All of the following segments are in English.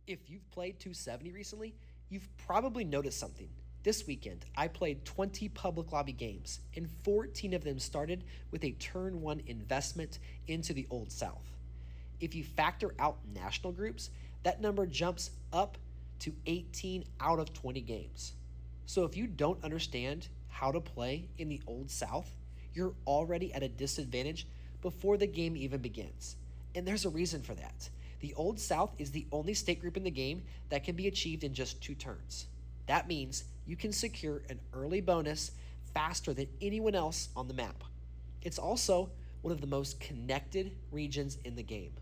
If you've played 270 recently, you've probably noticed something. This weekend, I played 20 public lobby games, and 14 of them started with a turn 1 investment into the Old South. If you factor out national groups, that number jumps up to 18 out of 20 games. So if you don't understand how to play in the Old South, you're already at a disadvantage before the game even begins. And there's a reason for that. The Old South is the only state group in the game that can be achieved in just 2 turns. That means you can secure an early bonus faster than anyone else on the map. It's also one of the most connected regions in the game.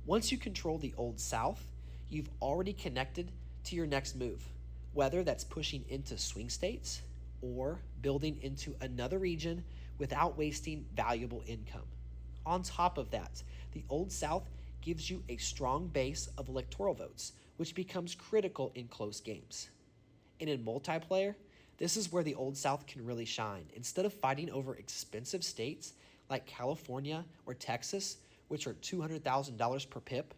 Once you control the Old South, you've already connected to your next move, whether that's pushing into swing states or building into another region without wasting valuable income. On top of that, the Old South gives you a strong base of electoral votes, which becomes critical in close games. And in multiplayer, this is where the Old South can really shine. Instead of fighting over expensive states like California or Texas, which are $200,000 per pip,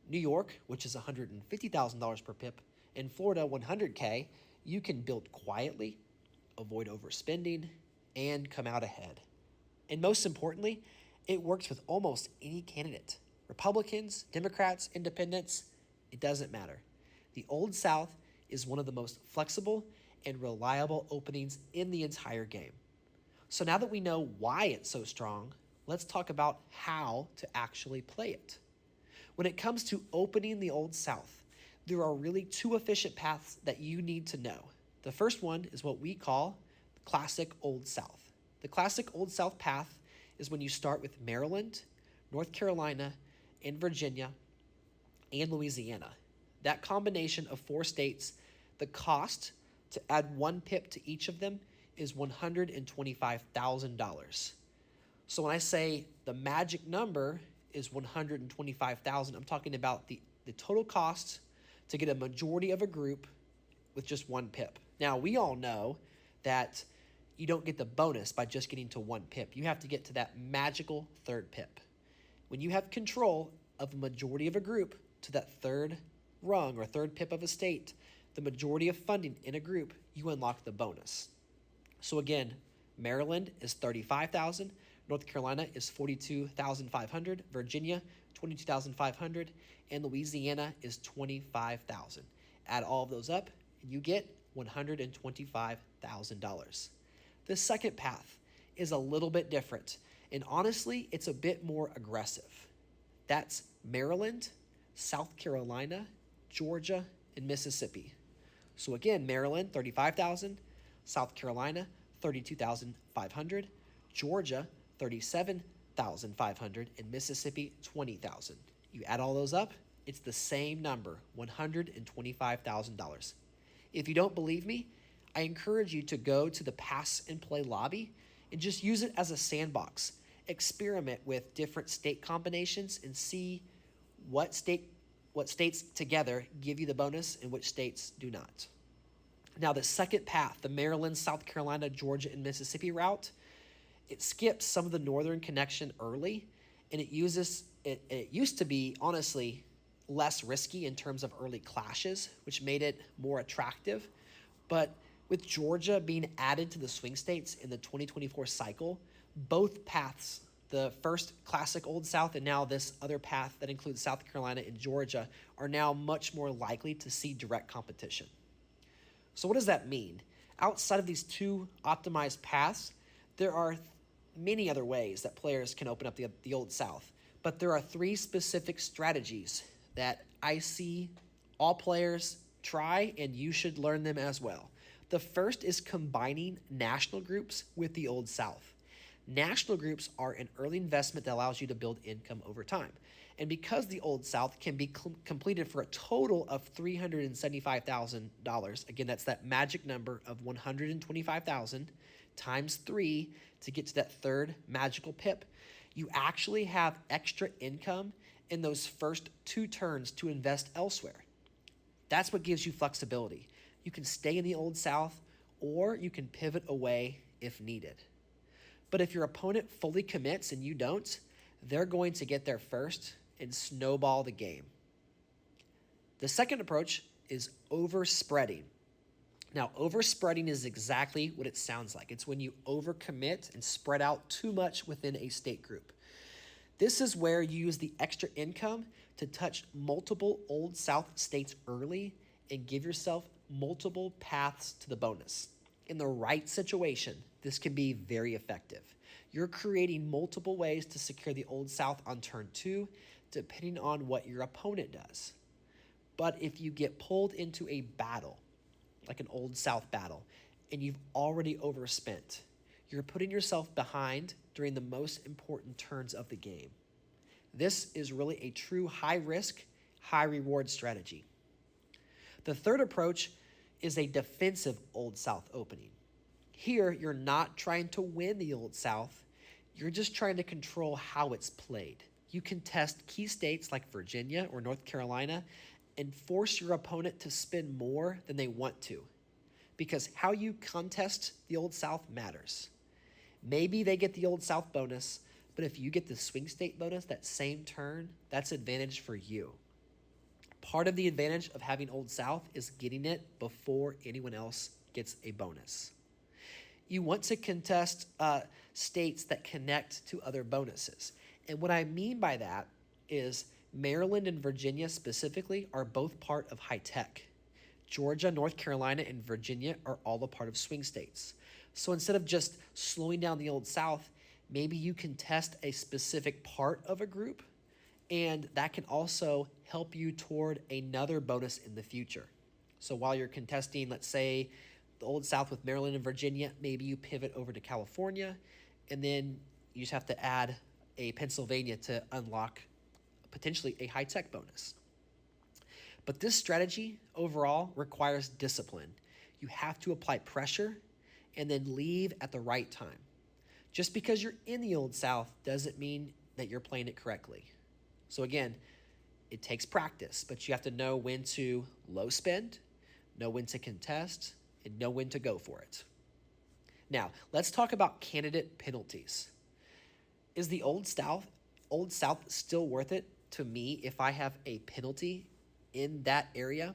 New York, which is $150,000 per pip, and Florida $100K, you can build quietly, avoid overspending, and come out ahead. And most importantly, it works with almost any candidate. Republicans, Democrats, Independents, it doesn't matter. The Old South is one of the most flexible and reliable openings in the entire game. So now that we know why it's so strong, let's talk about how to actually play it. When it comes to opening the Old South, there are really 2 efficient paths that you need to know. The first one is what we call the classic Old South. The classic Old South path is when you start with Maryland, North Carolina, and Virginia, and Louisiana. That combination of 4 states, the cost to add 1 pip to each of them is $125,000. So when I say the magic number is $125,000, I'm talking about the total cost to get a majority of a group with just 1 pip. Now, we all know that you don't get the bonus by just getting to 1 pip. You have to get to that magical 3rd pip. When you have control of a majority of a group to that 3rd rung or 3rd pip of a state, the majority of funding in a group, you unlock the bonus. So again, Maryland is $35,000, North Carolina is $42,500, Virginia $22,500, and Louisiana is $25,000. Add all of those up, and you get $125,000. The second path is a little bit different, and honestly, it's a bit more aggressive. That's Maryland, South Carolina, Georgia, and Mississippi. So again, Maryland, $35,000, South Carolina, $32,500, Georgia, $37,500, and Mississippi, $20,000. You add all those up, it's the same number, $125,000. If you don't believe me, I encourage you to go to the Pass and Play lobby and just use it as a sandbox. Experiment with different state combinations and see what states together give you the bonus and which states do not. Now, the second path, the Maryland, South Carolina, Georgia, and Mississippi route, it skips some of the northern connection early, and it used to be, honestly, less risky in terms of early clashes, which made it more attractive. But with Georgia being added to the swing states in the 2024 cycle, both paths, the first classic Old South and now this other path that includes South Carolina and Georgia, are now much more likely to see direct competition. So what does that mean? Outside of these 2 optimized paths, there are many other ways that players can open up the Old South, but there are 3 specific strategies that I see all players try, and you should learn them as well. The first is combining national groups with the Old South. National groups are an early investment that allows you to build income over time. And because the Old South can be completed for a total of $375,000, again, that's that magic number of $125,000 times 3 to get to that 3rd magical pip, you actually have extra income in those first 2 turns to invest elsewhere. That's what gives you flexibility. You can stay in the Old South, or you can pivot away if needed. But if your opponent fully commits and you don't, they're going to get there first and snowball the game. The second approach is overspreading. Now, overspreading is exactly what it sounds like. It's when you overcommit and spread out too much within a state group. This is where you use the extra income to touch multiple Old South states early and give yourself multiple paths to the bonus. In the right situation, this can be very effective. You're creating multiple ways to secure the Old South on turn 2, depending on what your opponent does. But if you get pulled into a battle, like an Old South battle, and you've already overspent, you're putting yourself behind during the most important turns of the game. This is really a true high-risk, high-reward strategy. The third approach is a defensive Old South opening. Here, you're not trying to win the Old South, you're just trying to control how it's played. You can test key states like Virginia or North Carolina and force your opponent to spend more than they want to, because how you contest the Old South matters. Maybe they get the Old South bonus, but if you get the swing state bonus that same turn, that's advantage for you. Part of the advantage of having Old South is getting it before anyone else gets a bonus. You want to contest states that connect to other bonuses. And what I mean by that is Maryland and Virginia specifically are both part of high tech. Georgia, North Carolina, and Virginia are all a part of swing states. So instead of just slowing down the Old South, maybe you can test a specific part of a group, and that can also help you toward another bonus in the future. So while you're contesting, let's say, the Old South with Maryland and Virginia, maybe you pivot over to California, and then you just have to add a Pennsylvania to unlock potentially a high-tech bonus. But this strategy overall requires discipline. You have to apply pressure and then leave at the right time. Just because you're in the Old South doesn't mean that you're playing it correctly. So again, it takes practice, but you have to know when to low spend, know when to contest, and know when to go for it. Now, let's talk about candidate penalties. Is the Old South still worth it to me if I have a penalty in that area?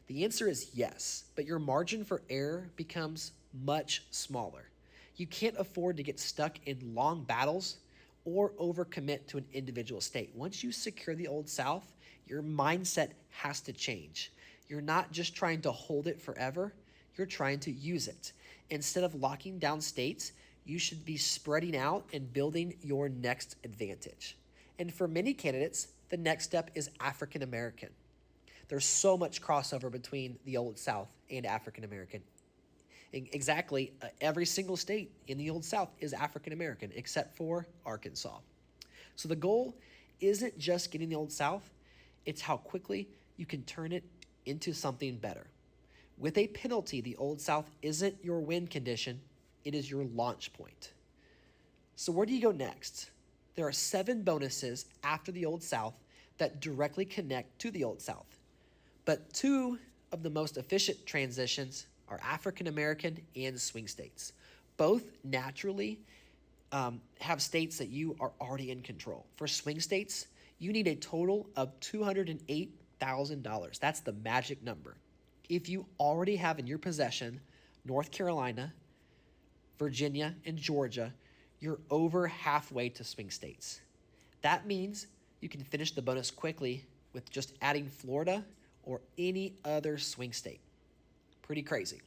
The answer is yes, but your margin for error becomes much smaller. You can't afford to get stuck in long battles or overcommit to an individual state. Once you secure the Old South, your mindset has to change. You're not just trying to hold it forever, you're trying to use it. Instead of locking down states, you should be spreading out and building your next advantage. And for many candidates, the next step is African American. There's so much crossover between the Old South and African American. Exactly, every single state in the Old South is African American, except for Arkansas. So the goal isn't just getting the Old South, it's how quickly you can turn it into something better. With a penalty, the Old South isn't your win condition, it is your launch point. So where do you go next? There are 7 bonuses after the Old South that directly connect to the Old South. But 2 of the most efficient transitions are African American and swing states. Both naturally have states that you are already in control. For swing states, you need a total of $208,000. That's the magic number. If you already have in your possession North Carolina, Virginia, and Georgia, you're over halfway to swing states. That means you can finish the bonus quickly with just adding Florida or any other swing state. Pretty crazy.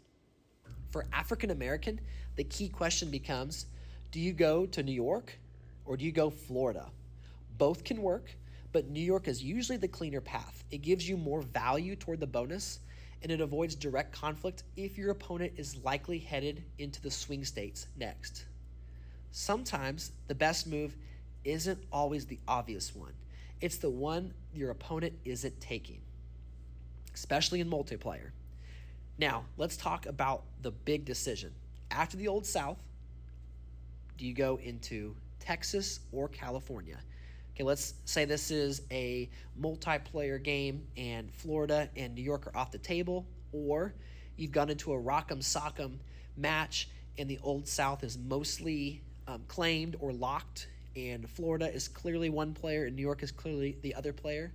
For African American, the key question becomes, do you go to New York or do you go Florida? Both can work, but New York is usually the cleaner path. It gives you more value toward the bonus, and it avoids direct conflict if your opponent is likely headed into the swing states next. Sometimes the best move isn't always the obvious one. It's the one your opponent isn't taking, especially in multiplayer. Now, let's talk about the big decision. After the Old South, do you go into Texas or California? Okay, let's say this is a multiplayer game and Florida and New York are off the table, or you've gone into a rock'em sock'em match and the Old South is mostly claimed or locked, and Florida is clearly one player and New York is clearly the other player.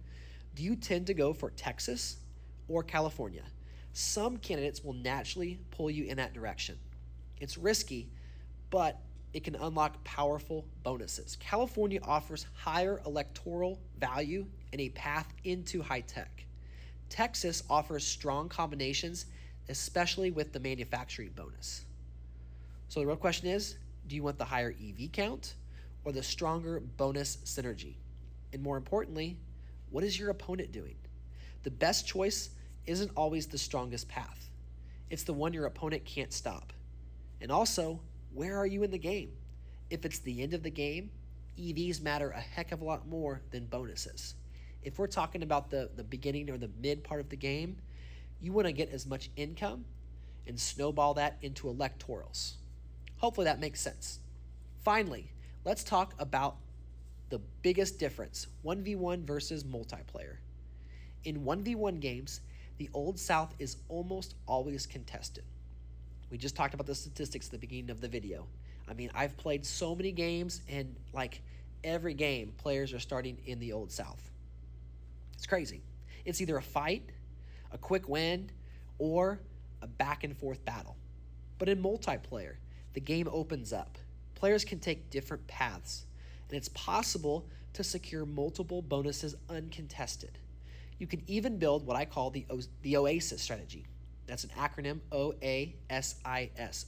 Do you tend to go for Texas or California? Some candidates will naturally pull you in that direction. It's risky, but it can unlock powerful bonuses. California offers higher electoral value and a path into high tech. Texas offers strong combinations, especially with the manufacturing bonus. So the real question is, do you want the higher EV count or the stronger bonus synergy? And more importantly, what is your opponent doing? The best choice isn't always the strongest path. It's the one your opponent can't stop. And also, where are you in the game? If it's the end of the game, EVs matter a heck of a lot more than bonuses. If we're talking about the beginning or the mid part of the game, you want to get as much income and snowball that into electorals. Hopefully that makes sense. Finally, let's talk about the biggest difference, 1v1 versus multiplayer. In 1v1 games, the Old South is almost always contested. We just talked about the statistics at the beginning of the video. I mean, I've played so many games, and like every game, players are starting in the Old South. It's crazy. It's either a fight, a quick win, or a back and forth battle. But in multiplayer, the game opens up. Players can take different paths, and it's possible to secure multiple bonuses uncontested. You can even build what I call the OASIS strategy. That's an acronym, OASIS,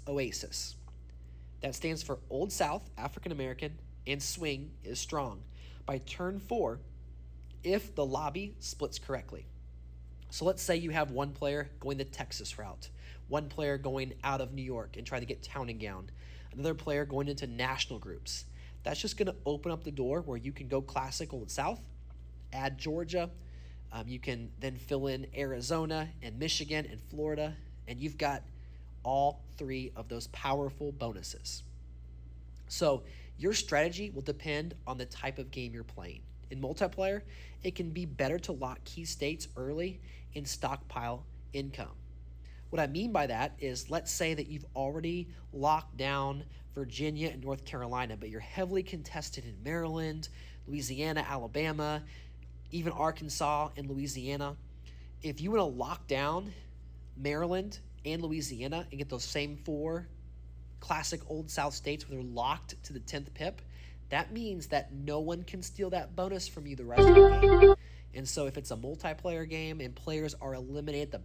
OASIS. That stands for Old South, African American, and swing is strong by turn 4 if the lobby splits correctly. So let's say you have one player going the Texas route, one player going out of New York and try to get town and gown, another player going into national groups. That's just going to open up the door where you can go classic Old South, add Georgia. You can then fill in Arizona and Michigan and Florida, and you've got all 3 of those powerful bonuses. So your strategy will depend on the type of game you're playing. In multiplayer, it can be better to lock key states early and stockpile income. What I mean by that is, let's say that you've already locked down Virginia and North Carolina, but you're heavily contested in Maryland, Louisiana, Alabama, even Arkansas and Louisiana. If you want to lock down Maryland and Louisiana and get those same 4 classic Old South states where they're locked to the 10th pip, that means that no one can steal that bonus from you the rest of the game. And so if it's a multiplayer game and players are eliminated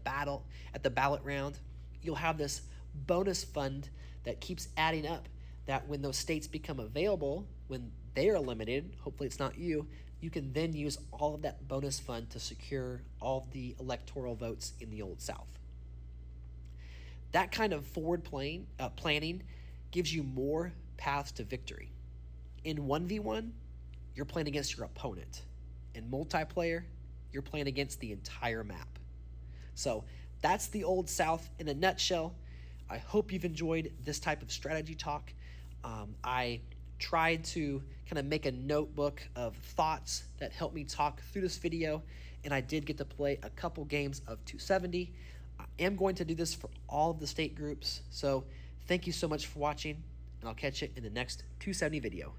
at the ballot round, you'll have this bonus fund that keeps adding up, that when those states become available, when they're eliminated, hopefully it's not you, you can then use all of that bonus fund to secure all of the electoral votes in the Old South. That kind of forward planning gives you more paths to victory. In 1v1, you're playing against your opponent. In multiplayer, you're playing against the entire map. So that's the Old South in a nutshell. I hope you've enjoyed this type of strategy talk. I tried to kind of make a notebook of thoughts that helped me talk through this video, and I did get to play a couple games of 270. I am going to do this for all of the state groups, so thank you so much for watching, and I'll catch you in the next 270 video.